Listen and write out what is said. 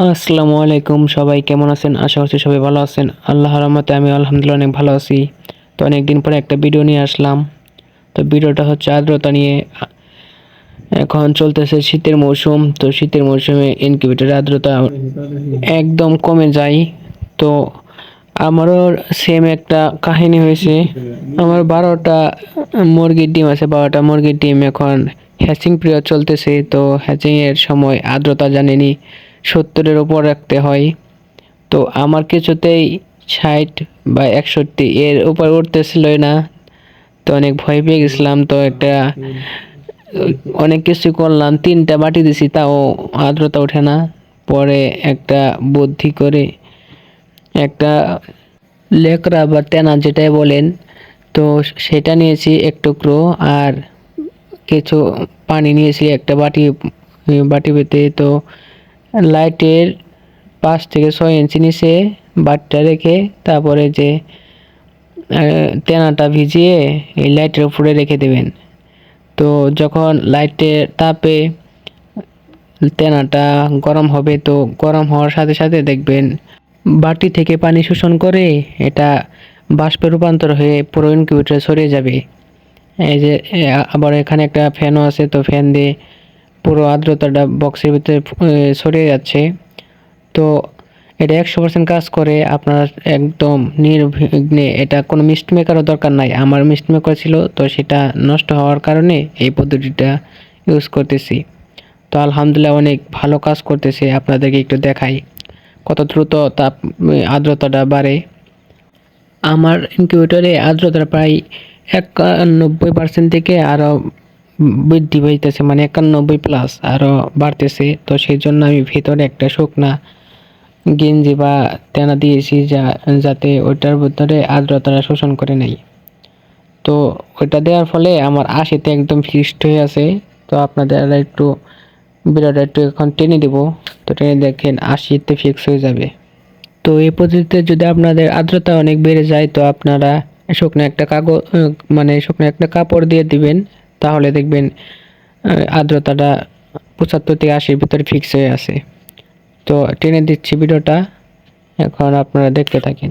আসসালামু আলাইকুম, সবাই কেমন আছেন? আশা করছি সবাই ভালো আছেন। আল্লাহর রহমতে আমি আলহামদুলিল্লাহ অনেক ভালো আছি। তো অনেকদিন পরে একটা ভিডিও নিয়ে আসলাম। তো ভিডিওটা হচ্ছে আর্দ্রতা নিয়ে। এখন চলতেছে শীতের মৌসুম, তো শীতের মৌসুমে ইনকিউবেটরের আর্দ্রতা একদম কমে যায়। তো আমারও সেম একটা কাহিনী হয়েছে। আমার 12টা মুরগির ডিম আছে, 12টা মুরগির ডিম এখন হ্যাচিং পিরিয়ড চলতেছে। তো হ্যাচিং এর সময় আর্দ্রতা জানেনি 70-এর উপর রাখতে হয়। তো আমার কিছুতেই 60 বা 61 এর উপর উঠতেছিলই না। তো অনেক ভয় পেয়ে গেছিলাম। তো একটা অনেক কিছু করলাম, 3টা বাটি দিছি, তাও আর্দ্রতা ওঠে না। পরে একটা বুদ্ধি করে একটা লেকড়া বা তেনা যেটাই বলেন, তো সেটা নিয়েছি এক টুকরো, আর কিছু পানি নিয়েছি একটা বাটি পেতে। তো লাইটের 5 থেকে 6 ইঞ্চি নিচে বাটটা রেখে তারপরে যে তেনাটা ভিজিয়ে এই লাইটের উপরে রেখে দেবেন। তো যখন লাইটের তাপে তেনাটা গরম হবে, তো গরম হওয়ার সাথে সাথে দেখবেন বাটি থেকে পানি শোষণ করে এটা বাষ্পে রূপান্তর হয়ে পুরো ইনকিউবেটরে ছড়িয়ে যাবে। এই যে আবার এখানে একটা ফ্যানও আছে, তো ফ্যান দিয়ে পুরো আর্দ্রতাটা বক্সের ভিতরে ছড়িয়ে যাচ্ছে। তো এটা 100% কাজ করে আপনার একদম নির্বিঘ্নে। এটা কোনো মিস্ট মেকারও দরকার নাই। আমার মিস্ট মেকার ছিল, তো সেটা নষ্ট হওয়ার কারণে এই পদ্ধতিটা ইউজ করতেছি। তো আলহামদুলিল্লাহ অনেক ভালো কাজ করতেছে। আপনাদেরকে একটু দেখাই কত দ্রুত আর্দ্রতাটা বাড়ে। আমার ইনকিউবেটরে আর্দ্রতা প্রায় 91% থেকে আরও বৃদ্ধি পাইতেছে, মানে 91+ আরও বাড়তেছে। তো সেই জন্য আমি ভিতরে একটা শুকনা গেঞ্জি বা তেনা দিয়েছি, যাতে ওইটার ভিতরে আর্দ্রতাটা শোষণ করে নেয়। তো ওইটা দেওয়ার ফলে আমার আশিতে একদম ফিক্সড হয়ে আছে। তো আপনাদের একটু ভিডিওটা একটু এখন টেনে দেবো, তো টেনে দেখেন 80-তে ফিক্স হয়ে যাবে। তো এই পদ্ধতিতে যদি আপনাদের আর্দ্রতা অনেক বেড়ে যায়, তো আপনারা শুকনো একটা কাগজ মানে শুকনো একটা কাপড় দিয়ে দিবেন, তাহলে দেখবেন আর্দ্রতাটা 75 থেকে 80-র ভিতরে ফিক্স হয়ে আছে। তো টেনে দিচ্ছি ভিডিওটা, এখন আপনারা দেখতে থাকেন।